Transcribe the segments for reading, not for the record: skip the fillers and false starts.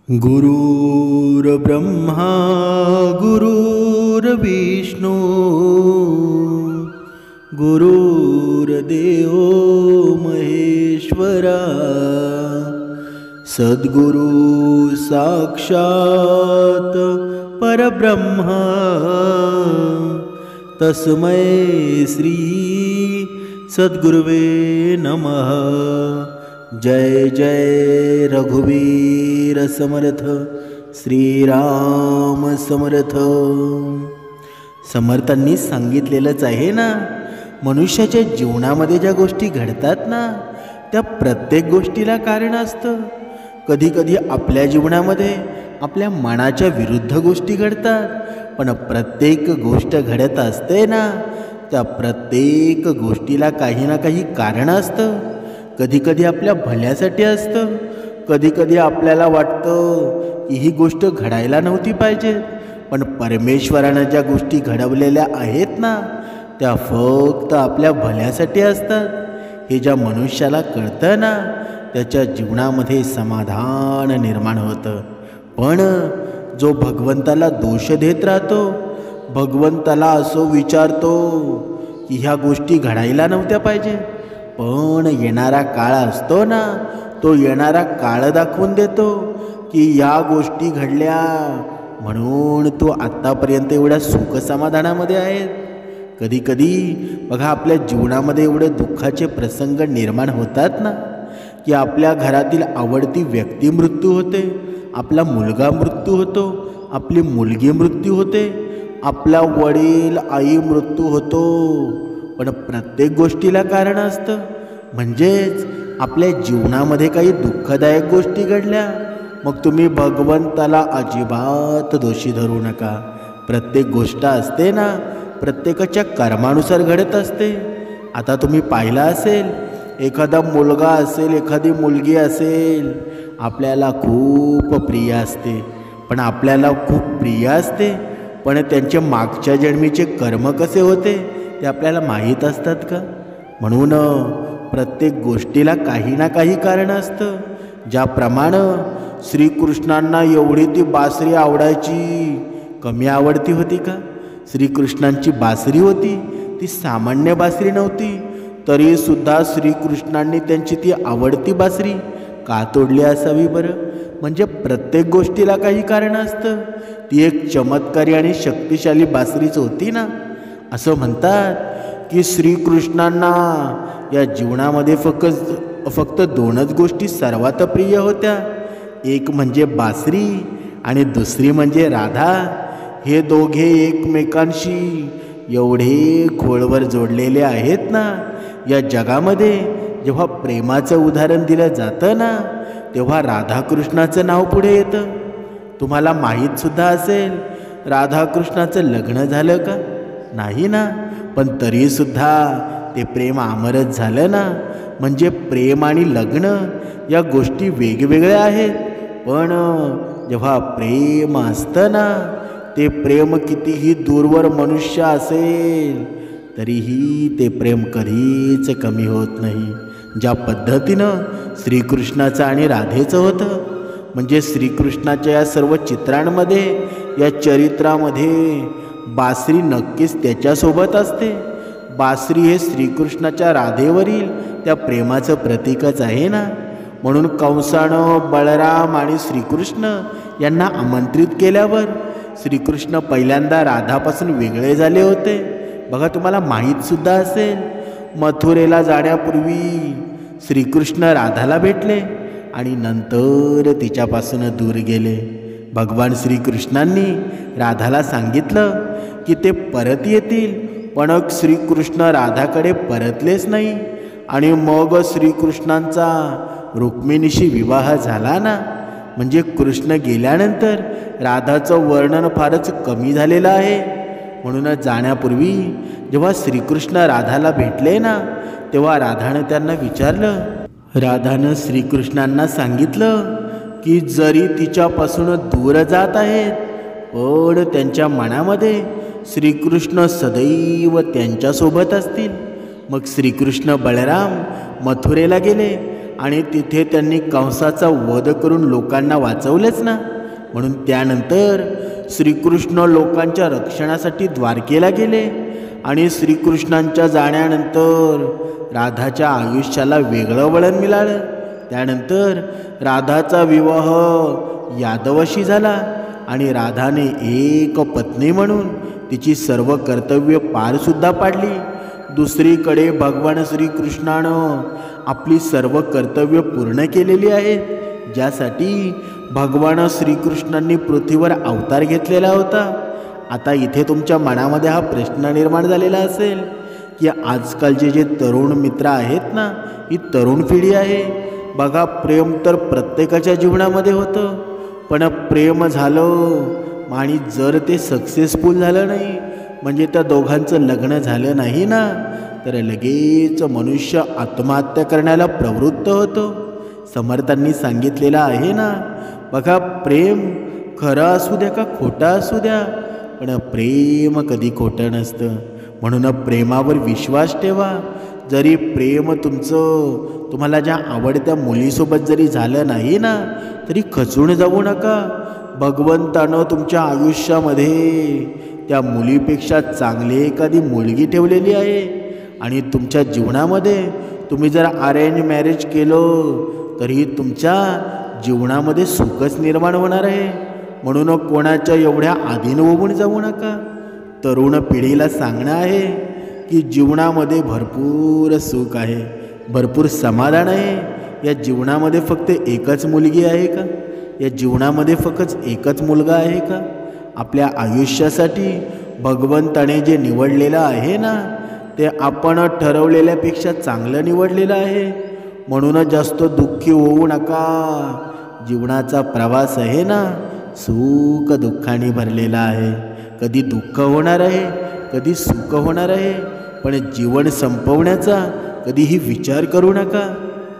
गुरुर्ब्रह्मा गुरुर्विष्णू गुरुर्देव महेश्वरा सद्गुरु साक्षात परब्रह्मा तस्मै श्री सद्गुरुवे नमः। जय जय रघुवीर समर्थ श्रीराम समर्थ। समर्थांनी सांगितलेलंच आहे ना, मनुष्याच्या जीवनामध्ये ज्या गोष्टी घडतात ना, त्या प्रत्येक गोष्टीला कारण असतं। कधी कधी आपल्या जीवनामध्ये आपल्या मनाच्या विरुद्ध गोष्टी घडतात, पण प्रत्येक गोष्ट घडत असते ना, त्या प्रत्येक गोष्टीला काही ना काही कारण असतं। कधी कधी आपल्या भल्यासाठी असतं, कधी कधी आपल्याला वाटतं की ही गोष्ट घडायला नव्हती पाहिजे, पण परमेश्वरानं ज्या गोष्टी घडवलेल्या आहेत ना, त्या फक्त आपल्या भल्यासाठी असतात। हे ज्या मनुष्याला कळतं ना, त्याच्या जीवनामध्ये समाधान निर्माण होतं। पण जो भगवंताला दोष देत राहतो, भगवंताला असं विचारतो की ह्या गोष्टी घडायला नव्हत्या पाहिजे, पण येणारा काळ असतो ना, तो येणारा काळ दाखवून देतो की या गोष्टी घडल्या म्हणून तू आत्तापर्यंत एवढ्या सुख समाधानामध्ये आहेत। कधी कधी बघा, आपल्या जीवनामध्ये एवढे दुःखाचे प्रसंग निर्माण होतात ना, की आपल्या घरातील आवडती व्यक्ती मृत्यू होते, आपला मुलगा मृत्यू होतो, आपली मुलगी मृत्यू होते, आपला वडील आई मृत्यू होतो। पण प्रत्येक गोष्टीला कारण असतं। म्हणजेच आपल्या जीवनामध्ये काही दुःखदायक गोष्टी घडल्या, मग तुम्ही भगवंताला अजिबात दोषी धरू नका। प्रत्येक गोष्ट असते ना, प्रत्येकाच्या कर्मानुसार घडत असते। आता तुम्ही पाहिलं असेल, एखादा मुलगा असेल, एखादी मुलगी असेल, आपल्याला खूप प्रिय असते, पण आपल्याला खूप प्रिय असते, पण त्यांचे मागच्या जन्मीचे कर्म कसे होते ते आपल्याला माहीत असतात का? म्हणून प्रत्येक गोष्टीला काही ना काही कारण असतं। ज्याप्रमाणे श्रीकृष्णांना एवढी ती बासरी आवडायची, कमी आवडती होती का? श्रीकृष्णांची बासरी होती, ती सामान्य बासरी नव्हती, तरीसुद्धा श्रीकृष्णांनी त्यांची ती आवडती बासरी का तोडली असावी बरं? म्हणजे प्रत्येक गोष्टीला काही कारण असतं। ती एक चमत्कारी आणि शक्तिशाली बासरीच होती ना। असं म्हणतात की श्रीकृष्णांना या जीवनामध्ये फक्त दोनच गोष्टी सर्वात प्रिय होत्या, एक म्हणजे बासरी आणि दुसरी म्हणजे राधा। हे दोघे एकमेकांशी एवढे खोलवर जोडलेले आहेत ना। या जगामध्ये जेव्हा प्रेमाचं उदाहरण दिलं जातं ना, तेव्हा राधाकृष्णाचं नाव पुढे येतं। तुम्हाला माहीतसुद्धा असेल, राधाकृष्णाचं लग्न झालं का? नाही ना, पण तरीसुद्धा ते प्रेम अमरच झालं ना। म्हणजे प्रेम आणि लग्न या गोष्टी वेगवेगळ्या आहेत, पण जेव्हा प्रेम असतं ना, ते प्रेम कितीही दूरवर मनुष्य असेल तरीही ते प्रेम कधीच कमी होत नाही। ज्या पद्धतीनं श्रीकृष्णाचं आणि राधेचं होतं, म्हणजे श्रीकृष्णाच्या या सर्व चित्रांमध्ये, या चरित्रामध्ये बासरी नक्कीच त्याच्यासोबत असते। बासरी हे श्रीकृष्णाच्या राधेवरील त्या प्रेमाचं प्रतीकच आहे ना। म्हणून कंसानं बळराम आणि श्रीकृष्ण यांना आमंत्रित केल्यावर श्रीकृष्ण पहिल्यांदा राधापासून वेगळे झाले होते। बघा, तुम्हाला माहीतसुद्धा असेल, मथुरेला जाण्यापूर्वी श्रीकृष्ण राधाला भेटले आणि नंतर तिच्यापासून दूर गेले। भगवान श्रीकृष्णांनी राधाला सांगितलं की ते परत येतील, पण श्रीकृष्ण राधाकडे परतलेच नाही। आणि मग श्रीकृष्णांचा रुक्मिणीशी विवाह झाला ना। म्हणजे कृष्ण गेल्यानंतर राधाचं वर्णन फारच कमी झालेलं आहे। म्हणूनच जाण्यापूर्वी जेव्हा श्रीकृष्ण राधाला भेटले ना, तेव्हा राधानं त्यांना विचारलं, राधानं श्रीकृष्णांना सांगितलं की जरी तिच्यापासून दूर जात आहेत, पण त्यांच्या मनामध्ये श्रीकृष्ण सदैव त्यांच्यासोबत असतील। मग श्रीकृष्ण बळराम मथुरेला गेले आणि तिथे त्यांनी कंसाचा वध करून लोकांना वाचवलेच ना. म्हणून त्यानंतर श्रीकृष्ण लोकांच्या रक्षणासाठी द्वारकेला गेले आणि श्रीकृष्णांच्या जाण्यानंतर राधाच्या आयुष्याला वेगळं वळण मिळालं. त्यानंतर राधाचा विवाह यादवाशी झाला आणि राधाने एक पत्नी म्हणून तिची सर्व कर्तव्य पारसुद्धा पाडली. दुसरीकडे भगवान श्रीकृष्णानं आपली सर्व कर्तव्य पूर्ण केलेली आहेत, ज्यासाठी भगवान श्रीकृष्णांनी पृथ्वीवर अवतार घेतलेला होता. आता इथे तुमच्या मनामध्ये हा प्रश्न निर्माण झालेला असेल की आजकालचे जे तरुण मित्र आहेत ना, ही तरुण पिढी आहे. बघा, प्रेम तर प्रत्येकाच्या जीवनामध्ये होतं, पण प्रेम झालं आणि जर ते सक्सेसफुल झालं नाही, म्हणजे त्या दोघांचं लग्न झालं नाही ना, तर लगेच मनुष्य आत्महत्या करण्याला प्रवृत्त होतो. समर्थांनी सांगितलेलं आहे ना, बघा, प्रेम खरं असू द्या का खोटं असू द्या, पण प्रेम कधी खोटं नसतं. म्हणून प्रेमावर विश्वास ठेवा. जरी प्रेम तुम्हाला ज्या आवडत्या मुलीसोबत जरी झालं नाही ना, तरी खचून जाऊ नका. भगवंतानं तुमच्या आयुष्यामध्ये त्या मुलीपेक्षा चांगली एखादी मुलगी ठेवलेली आहे. आणि तुमच्या जीवनामध्ये तुम्ही जर अरेंज मॅरेज केलं तरी तुमच्या जीवनामध्ये सुखच निर्माण होणार आहे. म्हणून कोणाच्या एवढ्या अधीन होऊन जाऊ नका. तरुण पिढीला सांगणं आहे की जीवनामध्ये भरपूर सुख आहे, भरपूर समाधान आहे. या जीवनामध्ये फक्त एकच मुलगी आहे का? या जीवनामध्ये फक्त एकच मुलगा आहे का? आपल्या आयुष्यासाठी भगवंताने जे निवडलेलं आहे ना, ते आपण ठरवलेल्यापेक्षा चांगलं निवडलेलं आहे. म्हणून जास्त दुःखी होऊ नका. जीवनाचा प्रवास आहे ना, सुख दुःखाने भरलेला आहे. कधी दुःख होणार आहे, कधी सुख होणार आहे, पण जीवन संपवण्याचा कधीही विचार करू नका.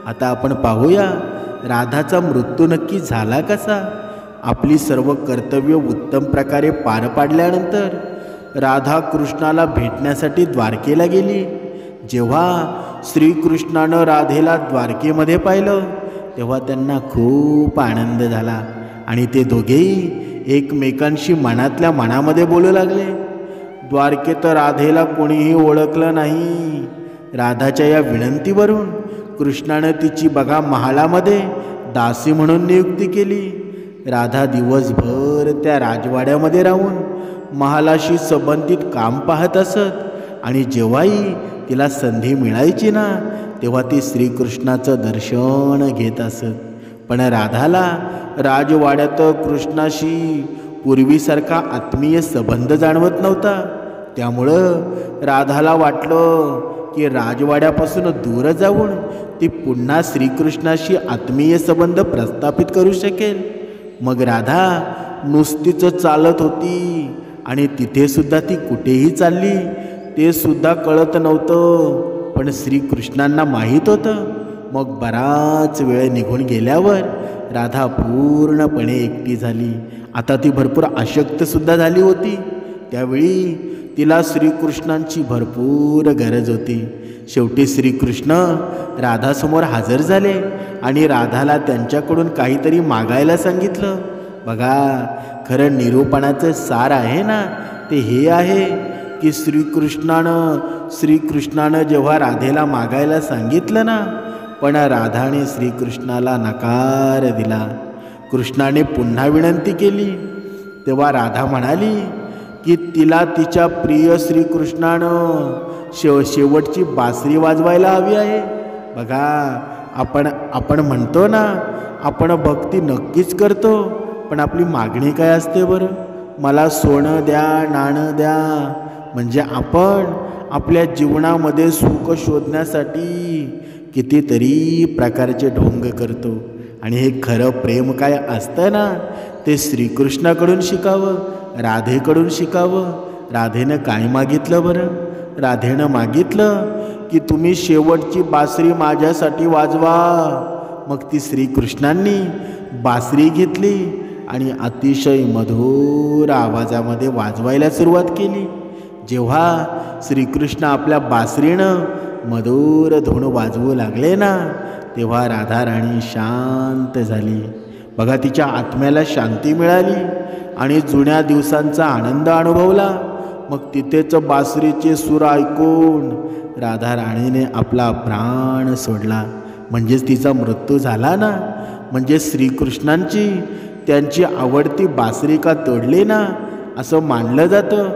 आता आपण पाहूया राधाचा मृत्यू नक्की झाला कसा. आपली सर्व कर्तव्य उत्तम प्रकारे पार पाडल्यानंतर राधा कृष्णाला भेटण्यासाठी द्वारकेला गेली. जेव्हा श्रीकृष्णानं राधेला द्वारकेमध्ये पाहिलं तेव्हा त्यांना खूप आनंद झाला आणि ते दोघेही एकमेकांशी मनातल्या मनामध्ये बोलू लागले. द्वारकेत राधेला कोणीही ओळखलं नाही. राधाच्या या विनंतीवरून कृष्णानं तिची बघा महालामध्ये दासी म्हणून नियुक्ती केली. राधा दिवसभर त्या राजवाड्यामध्ये राहून महालाशी संबंधित काम पाहत असत आणि जेव्हाही तिला संधी मिळायची ना, तेव्हा ती श्रीकृष्णाचं दर्शन घेत असत. पण राधाला राजवाड्यात कृष्णाशी पूर्वीसारखा आत्मीय संबंध जाणवत नव्हता. त्यामुळं राधाला वाटलं की राजवाड्यापासून दूर जाऊन ती पुन्हा श्रीकृष्णाशी आत्मीय संबंध प्रस्थापित करू शकेल. मग राधा नुसतीच चालत होती आणि तिथेसुद्धा ती कुठेही चालली ते सुद्धा कळत नव्हतं, पण श्रीकृष्णांना माहीत होतं. मग बराच वेळ निघून गेल्यावर राधा पूर्णपणे एकटी झाली. आता ती भरपूर अशक्तसुद्धा झाली होती. त्यावेळी तिला श्रीकृष्णांची भरपूर गरज होती. शेवटी श्रीकृष्ण राधासमोर हजर झाले आणि राधाला त्यांच्याकडून काहीतरी मागायला सांगितलं. बघा, खरं निरूपणाचं सार आहे ना, ते हे आहे की श्रीकृष्णानं जेव्हा राधेला मागायला सांगितलं ना, पण राधाने श्रीकृष्णाला नकार दिला. कृष्णाने पुन्हा विनंती केली तेव्हा राधा म्हणाली की तिला तिच्या प्रिय श्रीकृष्णानं शेवटची बासरी वाजवायला हवी आहे. बघा, आपण म्हणतो ना, आपण भक्ती नक्कीच करतो, पण आपली मागणी काय असते बरं? मला सोनं द्या, नाणं द्या. म्हणजे आपण आपल्या जीवनामध्ये सुख शोधण्यासाठी कितीतरी प्रकारचे ढोंग करतो. आणि हे खरं प्रेम काय असतं ना, ते श्रीकृष्णाकडून शिकावं, राधेकडून शिकावं. राधेनं काय मागितलं बरं? राधेनं मागितलं की तुम्ही शेवटची बासरी माझ्यासाठी वाजवा. मग ती श्रीकृष्णांनी बासरी घेतली आणि अतिशय मधुर आवाजामध्ये वाजवायला सुरुवात केली. जेव्हा श्रीकृष्ण आपल्या बासरीनं मधुर धून वाजवू लागले ना, तेव्हा राधाराणी शांत झाली. बघा, तिच्या आत्म्याला शांती मिळाली आणि जुन्या दिवसांचा आनंद अनुभवला. मग तिथेच बासरीचे सूर ऐकून राधाराणीने आपला प्राण सोडला. म्हणजेच तिचा मृत्यू झाला ना. म्हणजे श्रीकृष्णांची त्यांची आवडती बासरी का तोडली ना. असं मानलं जातं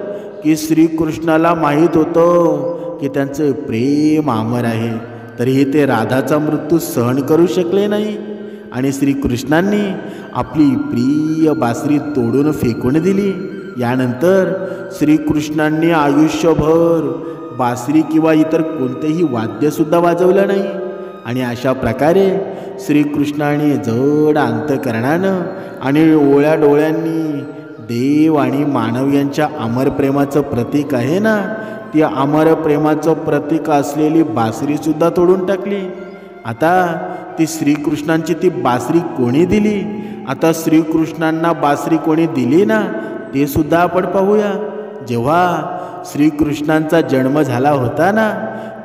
की श्रीकृष्णाला माहीत होतं की त्यांचं प्रेम अमर आहे, तरीही ते राधाचा मृत्यू सहन करू शकले नाही आणि श्रीकृष्णांनी आपली प्रिय बासरी तोडून फेकून दिली. यानंतर श्रीकृष्णांनी आयुष्यभर बासरी किंवा इतर कोणतेही वाद्यसुद्धा वाजवलं नाही. आणि अशा प्रकारे श्रीकृष्णाने जड अंतकरणानं आणि ओळ्या डोळ्यांनी देव आणि मानव यांच्या अमर प्रेमाचं प्रतीक आहे ना, ती अमर प्रेमाचं प्रतीक असलेली बासरीसुद्धा तोडून टाकली. आता ती श्रीकृष्णांची ती बासरी कोणी दिली? आता श्रीकृष्णांना बासरी कोणी दिली ना, ते सुद्धा आपण पाहूया. जेव्हा श्रीकृष्णांचा जन्म झाला होता ना,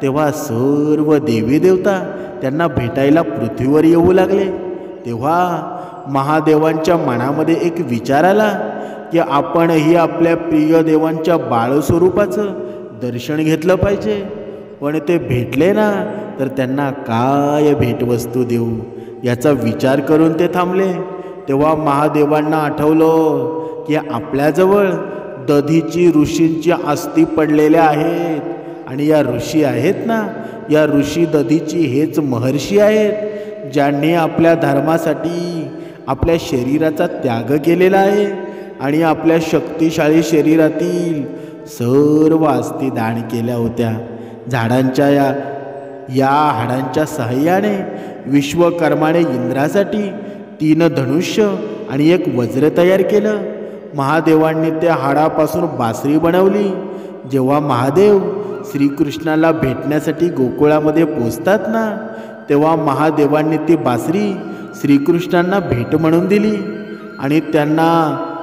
तेव्हा सर्व देवी देवता त्यांना भेटायला पृथ्वीवर येऊ लागले. तेव्हा महादेवांच्या मनामध्ये एक विचार आला की आपणही आपल्या प्रिय देवांच्या बाळस्वरूपाचं दर्शन घेतलं पाहिजे. पण ते भेटले ना, तर त्यांना काय भेटवस्तू देऊ याचा विचार करून ते थांबले. तेव्हा महादेवांना आठवलं की आपल्याजवळ दधीची ऋषींची अस्थी पडलेल्या आहेत आणि या ऋषी आहेत ना, या ऋषी दधीची हेच महर्षी आहेत ज्यांनी आपल्या धर्मासाठी आपल्या शरीराचा त्याग केलेला आहे आणि आपल्या शक्तिशाली शरीरातील सर्व अस्थी दान केल्या होत्या. झाडांच्या या हाडांच्या सहाय्याने विश्वकर्माने इंद्रासाठी 3 धनुष्य आणि 1 वज्र तयार केलं. महादेवांनी त्या हाडापासून बासरी बनवली. जेव्हा महादेव श्रीकृष्णाला भेटण्यासाठी गोकुळामध्ये पोचतात ना, तेव्हा महादेवांनी ती बासरी श्रीकृष्णांना भेट म्हणून दिली आणि त्यांना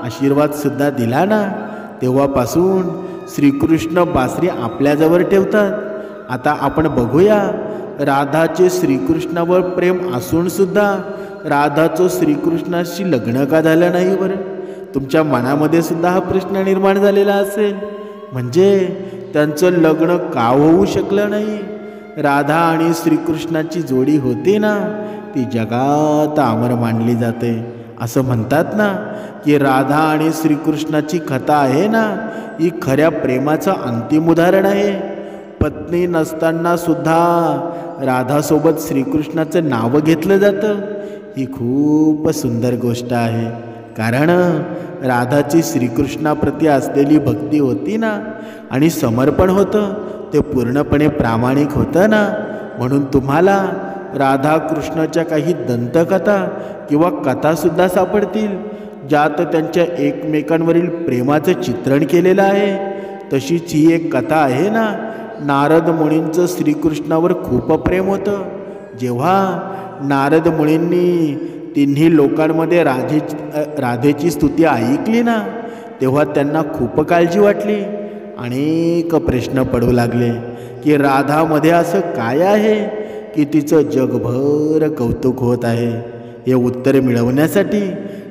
आशीर्वादसुद्धा दिला ना. तेव्हापासून श्रीकृष्ण बासरी आपल्याजवळ ठेवतात. आता आपण बघूया, राधाचे श्रीकृष्णावर प्रेम असूनसुद्धा राधाचं श्रीकृष्णाशी लग्न का झालं नाही बरं? तुमच्या मनामध्ये सुद्धा हा प्रश्न निर्माण झालेला असेल. म्हणजे त्यांचं लग्न का होऊ शकलं नाही? राधा आणि श्रीकृष्णाची जोडी होती ना, ती जगात अमर मानली जाते. असं म्हणतात ना की राधा आणि श्रीकृष्णाची कथा आहे ना, ही खऱ्या प्रेमाचं अंतिम उदाहरण आहे. पत्नी नसताना सुद्धा राधासोबत श्रीकृष्णाचं नाव घेतलं जातं. ही खूप सुंदर गोष्ट आहे. कारण राधाची श्रीकृष्णाप्रती असलेली भक्ती होती ना आणि समर्पण होतं, ते पूर्णपणे प्रामाणिक होतं ना. म्हणून तुम्हाला राधाकृष्णाच्या काही दंतकथा किंवा कथासुद्धा सापडतील ज्यात त्यांच्या एकमेकांवरील प्रेमाचं चित्रण केलेलं आहे. तशीच ही एक कथा आहे ना, नारद मुनींचं श्रीकृष्णावर खूप प्रेम होतं. जेव्हा नारद मुनींनी तिन्ही लोकांमध्ये राधेची स्तुती ऐकली ना, तेव्हा त्यांना खूप काळजी वाटली. अनेक प्रश्न पडू लागले की राधामध्ये असं काय आहे की तिचं जगभर कौतुक होत आहे. हे उत्तर मिळवण्यासाठी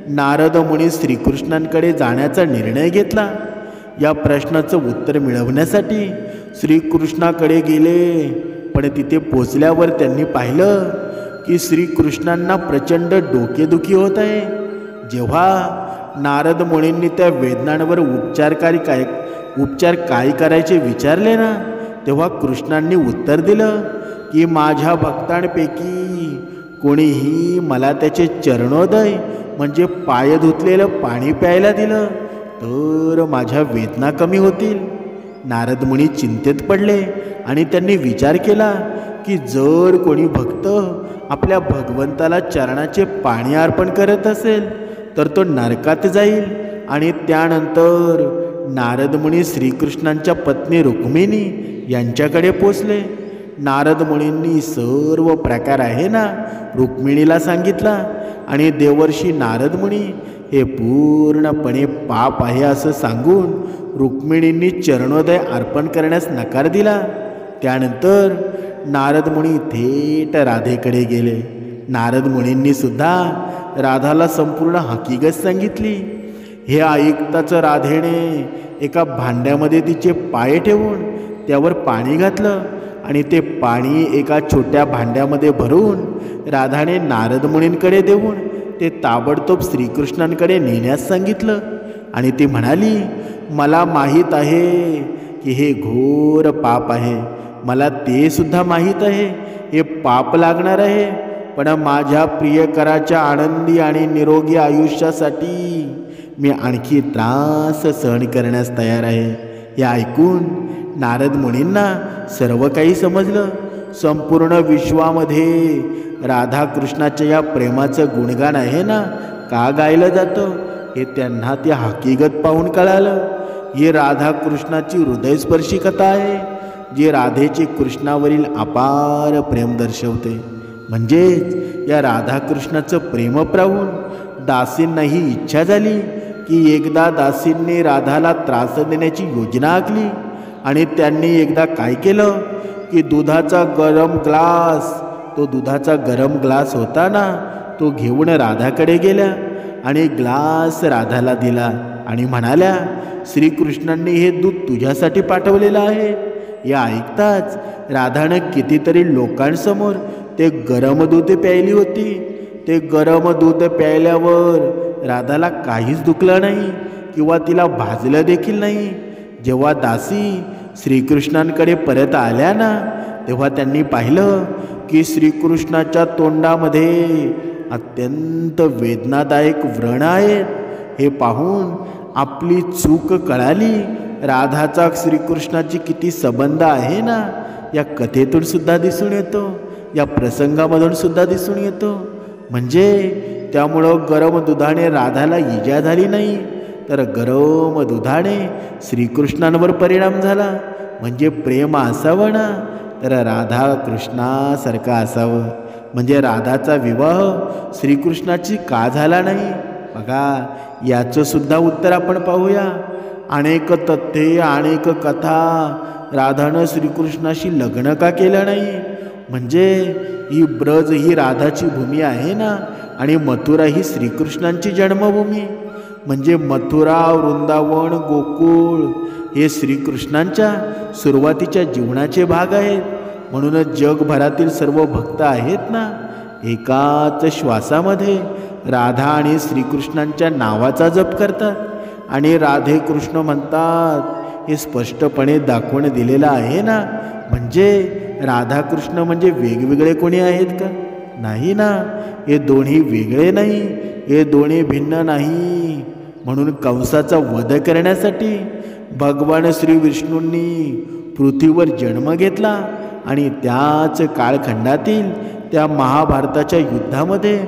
नारद मुनी श्रीकृष्णांकडे जाण्याचा निर्णय घेतला. या प्रश्नाचं उत्तर मिळवण्यासाठी श्रीकृष्णाकडे गेले. पण तिथे पोचल्यावर त्यांनी पाहिलं की श्रीकृष्णांना प्रचंड डोकेदुखी होत आहे. जेव्हा नारद मुनींनी त्या वेदनांवर उपचार काय करायचे विचारले ना, तेव्हा कृष्णांनी उत्तर दिलं की माझ्या भक्तांपैकी कोणीही मला त्याचे चरणोदय म्हणजे पाय धुतलेलं पाणी प्यायला दिलं तर माझ्या वेदना कमी होतील. नारद मुनी चिंतेत पडले आणि त्यांनी विचार केला की जर कोणी भक्त आपल्या भगवंताला चरणाचे पाणी अर्पण करत असेल तर तो नरकात जाईल. आणि त्यानंतर नारद मुनी श्रीकृष्णांच्या पत्नी रुक्मिणी यांच्याकडे पोचले. नारद मुनींनी सर्व प्रकार आहे ना रुक्मिणीला सांगितला आणि देवर्षी नारद मुनी हे पूर्णपणे पाप आहे असं सांगून रुक्मिणींनी चरणोदय अर्पण करण्यास नकार दिला. त्यानंतर नारद मुनी थेट राधेकडे गेले. नारद मुनींनी सुद्धा राधाला संपूर्ण हकीकत सांगितली. हे ऐकताच राधेने एका भांड्यामध्ये तिचे पाय ठेवून त्यावर पाणी घातलं आणि ते पाणी एका छोट्या भांड्यामध्ये भरून राधाने नारद मुनींकडे देऊन ते ताबडतोब श्रीकृष्णांकडे नेण्यास सांगितलं. आणि ती म्हणाली, मला माहीत आहे की हे घोर पाप आहे, मला ते सुद्धा माहीत आहे हे पाप लागणार आहे, पण माझ्या प्रियकराच्या आनंदी आणि निरोगी आयुष्यासाठी मी आणखी त्रास सहन करण्यास तयार आहे. हे ऐकून नारद मुनींना सर्व काही समजलं. संपूर्ण विश्वामध्ये राधाकृष्णाच्या या प्रेमाचं गुणगान आहे ना का गायलं जातं हे त्यांना त्या हकीकत पाहून कळालं. ही राधाकृष्णाची हृदयस्पर्शी कथा आहे जी राधेचे कृष्णावरील अपार प्रेम दर्शवते. म्हणजेच या राधाकृष्णाचं प्रेम पाहून दासींनाही इच्छा झाली की एकदा दासींनी राधाला त्रास देण्याची योजना आखली. आणि त्यांनी एकदा काय केलं की दुधाचा गरम ग्लास होता ना तो घेऊन राधाकडे गेल्या आणि ग्लास राधाला दिला आणि म्हणाल्या, श्रीकृष्णांनी हे दूध तुझ्यासाठी पाठवलेलं आहे. या ऐकताच राधानं कितीतरी लोकांसमोर ते गरम दूध प्यायली होती. ते गरम दूध प्यायल्यावर राधाला काहीच दुखलं नाही किंवा तिला भाजलं देखील नाही. जेव्हा दासी श्रीकृष्णांकडे परत आल्या ना तेव्हा त्यांनी पाहिलं की श्रीकृष्णाच्या तोंडामध्ये अत्यंत वेदनादायक व्रण आहेत. हे पाहून आपली चूक कळाली. राधाचा श्रीकृष्णाची किती संबंध आहे ना या कथेतून सुद्धा दिसून येतो, या प्रसंगामधून सुद्धा दिसून येतो. म्हणजे त्यामुळं गरम दुधाने राधाला इजा झाली नाही तर गरम दुधाने श्रीकृष्णांवर परिणाम झाला. म्हणजे प्रेम असावं ना तर राधा कृष्णासारखा असावं. म्हणजे राधाचा विवाह श्रीकृष्णाची का झाला नाही बघा, याचं सुद्धा उत्तर आपण पाहूया. अनेक तथ्ये अनेक कथा राधानं श्रीकृष्णाशी लग्न का केलं नाही. म्हणजे ही ब्रज ही राधाची भूमी आहे ना आणि मथुरा ही श्रीकृष्णांची जन्मभूमी. म्हणजे मथुरा, वृंदावन, गोकुळ हे श्रीकृष्णांच्या सुरुवातीच्या जीवनाचे भाग आहेत. म्हणूनच जगभरातील सर्व भक्त आहेत ना एकाच श्वासामध्ये राधा आणि श्रीकृष्णांच्या नावाचा जप करतात आणि राधे कृष्ण म्हणतात. हे स्पष्टपणे दाखवून दिलेलं आहे ना. म्हणजे राधाकृष्ण म्हणजे वेगवेगळे कोणी आहेत का? नाही ना. हे दोन्ही वेगळे नाही, हे दोन्ही भिन्न नाही. म्हणून कंसाचा वध करण्यासाठी भगवान श्री विष्णूंनी पृथ्वीवर जन्म घेतला आणि त्याच कालखंडातील त्या महाभारताच्या युद्धामध्ये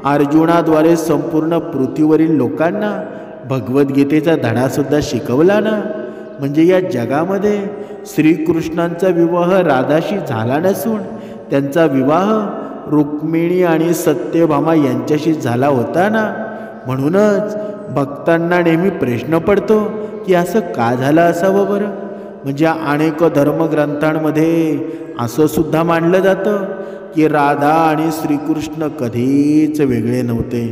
अर्जुनाद्वारे संपूर्ण पृथ्वीवरील लोकांना भगवद्गीतेचा धडासुद्धा शिकवला ना. म्हणजे या जगामध्ये श्रीकृष्णांचा विवाह राधाशी झाला नसून त्यांचा विवाह रुक्मिणी आणि सत्यभामा यांच्याशी झाला होता ना. म्हणूनच भक्तांना नेहमी प्रश्न पडतो की असं का झालं असावं बरं. म्हणजे अनेक धर्मग्रंथांमध्ये असं सुद्धा मानलं जातं की राधा आणि श्रीकृष्ण कधीच वेगळे नव्हते,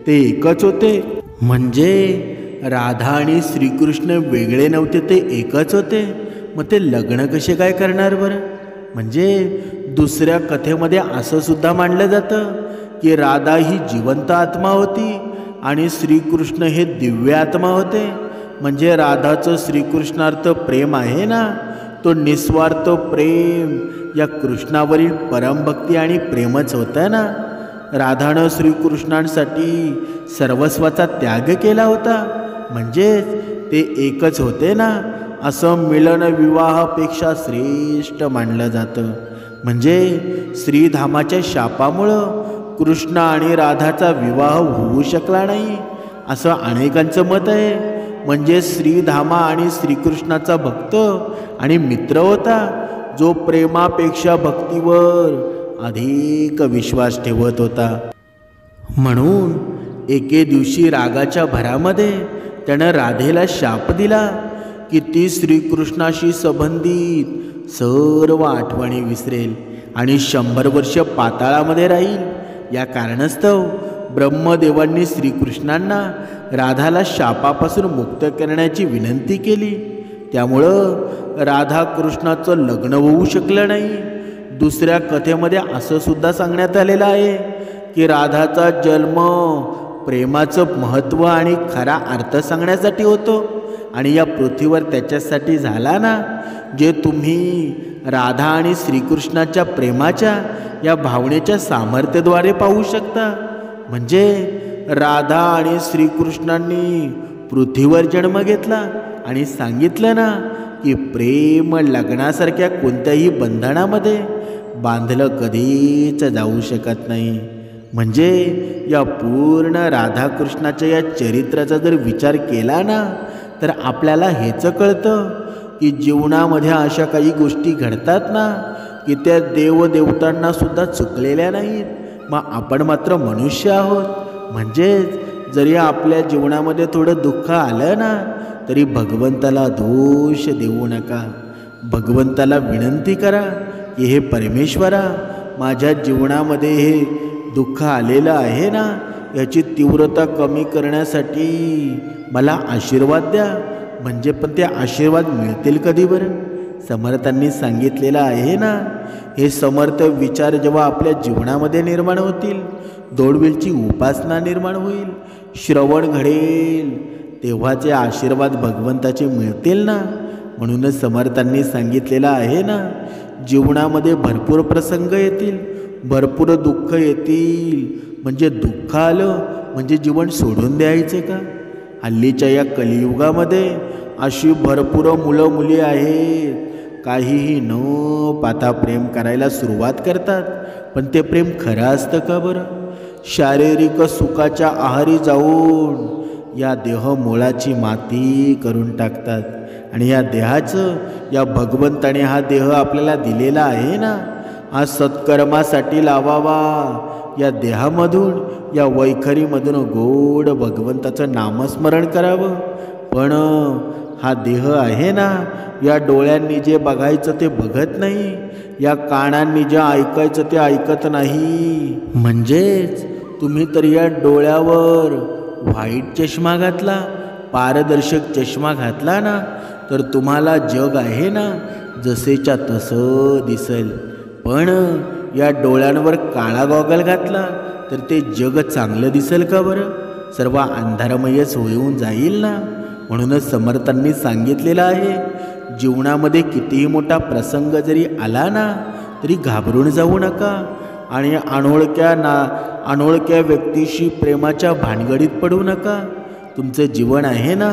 ते एकच होते. म्हणजे राधा आणि श्रीकृष्ण वेगळे नव्हते, ते एकच होते. मग ते लग्न कसे काय करणार बरं. म्हणजे दुसऱ्या कथेमध्ये असं सुद्धा मानलं जातं की राधा ही जिवंत आत्मा होती आणि श्रीकृष्ण हे दिव्य आत्मा होते. म्हणजे राधाचं श्रीकृष्णार्थ प्रेम आहे ना तो निस्वार्थ प्रेम या कृष्णावरील परमभक्ती आणि प्रेमच होतं ना. राधानं श्रीकृष्णांसाठी सर्वस्वाचा त्याग केला होता. म्हणजेच ते एकच होते ना. असं मिलन विवाहापेक्षा श्रेष्ठ मानलं जातं. म्हणजे श्रीधामाच्या शापामुळं कृष्ण आणि राधाचा विवाह होऊ शकला नाही असं अनेकांचं मत आहे. म्हणजे श्रीधामा आणि श्रीकृष्णाचा भक्त आणि मित्र होता जो प्रेमापेक्षा भक्तीवर अधिक विश्वास ठेवत होता. म्हणून एके दिवशी रागाच्या भरामध्ये त्यानं राधेला शाप दिला की ती श्रीकृष्णाशी संबंधित सर्व आठवणी विसरेल आणि 100 वर्ष पाताळामध्ये राहील. या कारणास्तव ब्रह्मदेवांनी श्रीकृष्णांना राधाला शापापासून मुक्त करण्याची विनंती केली. त्यामुळं राधा कृष्णाचं लग्न होऊ शकलं नाही. दुसऱ्या कथेमध्ये असं सुद्धा सांगण्यात आलेलं आहे की राधाचा जन्म प्रेमाचं महत्त्व आणि खरा अर्थ सांगण्यासाठी होतो आणि या पृथ्वीवर त्याच्यासाठी झाला ना. जे तुम्ही राधा आणि श्रीकृष्णाच्या प्रेमाच्या या भावनेच्या सामर्थ्याद्वारे पाहू शकता. म्हणजे राधा आणि श्रीकृष्णांनी पृथ्वीवर जन्म घेतला आणि सांगितलं ना की प्रेम लग्नासारख्या कोणत्याही बंधनामध्ये बांधलं कधीच जाऊ शकत नाही. म्हणजे या पूर्ण राधाकृष्णाच्या या चरित्राचा जर विचार केला ना तर आपल्याला हेच कळतं की जीवनामध्ये अशा काही गोष्टी घडतात ना की त्या देवदेवतांना सुद्धा चुकलेल्या नाहीत. मग आपण मात्र मनुष्य आहोत. म्हणजेच जरी आपल्या जीवनामध्ये थोडं दुःख आलं ना तरी भगवंताला दोष देऊ नका. भगवंताला विनंती करा की हे परमेश्वरा, माझ्या जीवनामध्ये हे दुःख आलेलं आहे ना, याची तीव्रता कमी करण्यासाठी मला आशीर्वाद द्या. म्हणजे पण ते आशीर्वाद मिळतील कधी बरं? समर्थांनी सांगितलेलं आहे ना, हे समर्थ विचार जेव्हा आपल्या जीवनामध्ये निर्माण होतील, दोडवेलची उपासना निर्माण होईल, श्रवण घडेल, तेव्हाचे आशीर्वाद भगवंताचे मिळतील ना. म्हणूनच समर्थांनी सांगितलेलं आहे ना, जीवनामध्ये भरपूर प्रसंग येतील, भरपूर दुःख येतील. म्हणजे दुःख आलं म्हणजे जीवन सोडून द्यायचे का? हल्लीच्या या कलियुगामध्ये अशी भरपूर मुलं मुली आहेत, काहीही न पाहता प्रेम करायला सुरुवात करतात. पण ते प्रेम खरं असतं का बरं? शारीरिक सुखाच्या आहारी जाऊन या देहमूळाची माती करून टाकतात. आणि या देहाचं, या भगवंताने हा देह आपल्याला दिलेला आहे ना, हा सत्कर्मासाठी लावावा. या देहामधून, या वैखरीमधून गोड भगवंताचं नामस्मरण करावं. पण हा देह आहे ना, या डोळ्यांनी जे बघायचं ते बघत नाही, या कानांनी जे ऐकायचं ते ऐकत नाही. म्हणजेच तुम्ही तर या डोळ्यावर व्हाईट चष्मा घातला, पारदर्शक चष्मा घातला ना, तर तुम्हाला जग आहे ना जसेच्या तसं दिसेल. पण या डोळ्यांवर काळा गॉगल घातला तर ते जग चांगलं दिसेल का बरं? सर्व अंधारमयच होऊन जाईल ना. म्हणूनच समर्थांनी सांगितलेलं आहे, जीवनामध्ये कितीही मोठा प्रसंग जरी आला ना तरी घाबरून जाऊ नका आणि अनोळख्या व्यक्तीशी प्रेमाच्या भानगडीत पडू नका. तुमचं जीवन आहे ना,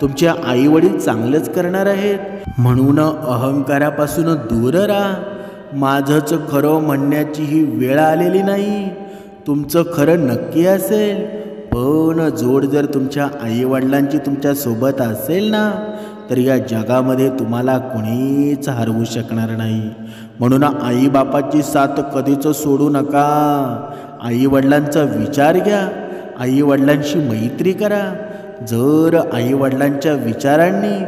तुमचे आईवडील चांगलंच करणार आहेत. म्हणून अहंकारापासून दूर राहा. माझंच खरं म्हणण्याची ही वेळ आलेली नाही. तुमचं खरं नक्की असेल, पण जोड जर तुमच्या आईवडिलांची तुमच्यासोबत असेल ना, तर या जगामध्ये तुम्हाला कोणीच हरवू शकणार नाही. म्हणून आईबापाची साथ कधीच सोडू नका. आईवडिलांचा विचार घ्या, आईवडिलांशी मैत्री करा. जर आईवडिलांच्या विचारांनी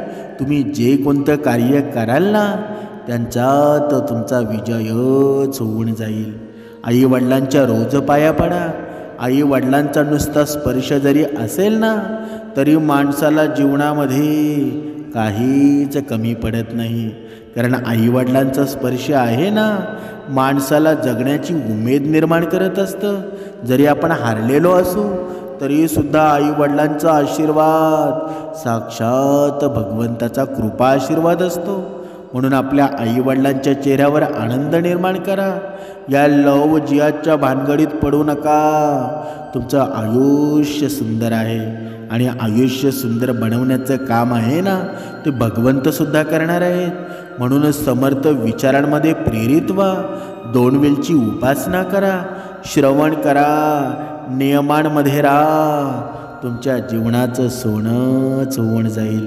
तुम्ही जे कोणतं कार्य कराल ना, त्यांच्यात तुमचा विजयच होऊन जाईल. आईवडिलांच्या रोज पाया पडा. आईवडिलांचा नुसता स्पर्श जरी असेल ना तरी माणसाला जीवनामध्ये काहीच कमी पडत नाही. कारण आईवडिलांचा स्पर्श आहे ना, माणसाला जगण्याची उमेद निर्माण करत असतं. जरी आपण हारलेलो असू तरीसुद्धा आईवडिलांचा आशीर्वाद साक्षात भगवंताचा कृपा आशीर्वाद असतो. म्हणून आपल्या आईवडिलांच्या चेहऱ्यावर आनंद निर्माण करा. या लव जिहाच्या भानगडीत पडू नका. तुमचं आयुष्य सुंदर आहे आणि आयुष्य सुंदर बनवण्याचं काम आहे ना, ते भगवंतसुद्धा करणार आहेत. म्हणूनच समर्थ विचारांमध्ये प्रेरित व्हा. दोन वेळची उपासना करा, श्रवण करा, नियमांमध्ये राहा. तुमच्या जीवनाचं सोनंच होऊन जाईल,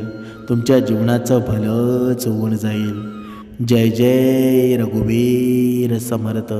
तुमच्या जीवनाचं भलंच होऊन जाईल. जय जय रघुवीर समर्थ.